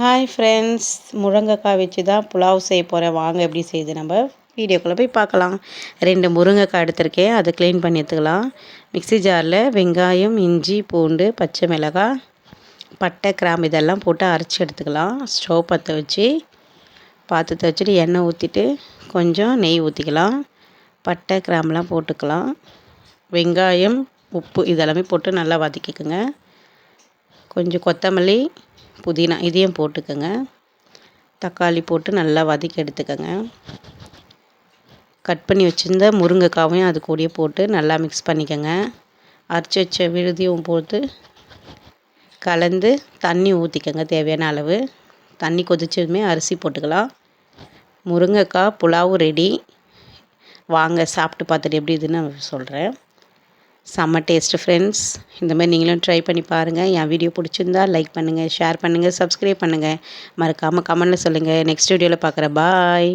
Hi friends, முருங்கைக்காய் வச்சு தான் புலாவ் செய்ய போகிறேன். வாங்க எப்படி செய்யுது நம்ம வீடியோக்குள்ளே போய் பார்க்கலாம். 2 முருங்கைக்காய் எடுத்திருக்கேன், அதை க்ளீன் பண்ணி எடுத்துக்கலாம். மிக்ஸி ஜாரில் வெங்காயம், இஞ்சி, பூண்டு, பச்சை மிளகாய், பட்டை, கிராம்பு இதெல்லாம் போட்டு அரைச்சி எடுத்துக்கலாம். ஸ்டவ் பற்ற வச்சு பாத்திரத்தை வச்சுட்டு எண்ணெய் ஊற்றிட்டு கொஞ்சம் நெய் ஊற்றிக்கலாம். பட்டை, கிராம்புலாம் போட்டுக்கலாம். வெங்காயம், உப்பு இதெல்லாமே போட்டு நல்லா வதக்கிக்கோங்க. கொஞ்சம் கொத்தமல்லி, புதினா இதையும் போட்டுக்கோங்க. தக்காளி போட்டு நல்லா வதக்கி எடுத்துக்கோங்க. கட் பண்ணி வச்சுருந்த முருங்கைக்காவையும் அது கூடயே போட்டு நல்லா மிக்ஸ் பண்ணிக்கோங்க. அரைச்சி வச்ச விழுதியும் போட்டு கலந்து தண்ணி ஊற்றிக்கோங்க தேவையான அளவு. தண்ணி கொதிச்சதுமே அரிசி போட்டுக்கலாம். முருங்கைக்காய் புலாவு ரெடி. வாங்க சாப்பிட்டு பார்த்துட்டு எப்படி இதுன்னு சொல்கிறேன். செம்ம டேஸ்ட்டு ஃப்ரெண்ட்ஸ். இந்த மாதிரி நீங்களும் ட்ரை பண்ணி பாருங்கள். என் வீடியோ பிடிச்சிருந்தா லைக் பண்ணுங்கள், ஷேர் பண்ணுங்கள், சப்ஸ்கிரைப் பண்ணுங்கள். மறக்காமல் கமெண்ட்டில் சொல்லுங்கள். நெக்ஸ்ட் வீடியோவில் பார்க்குறேன். பாய்.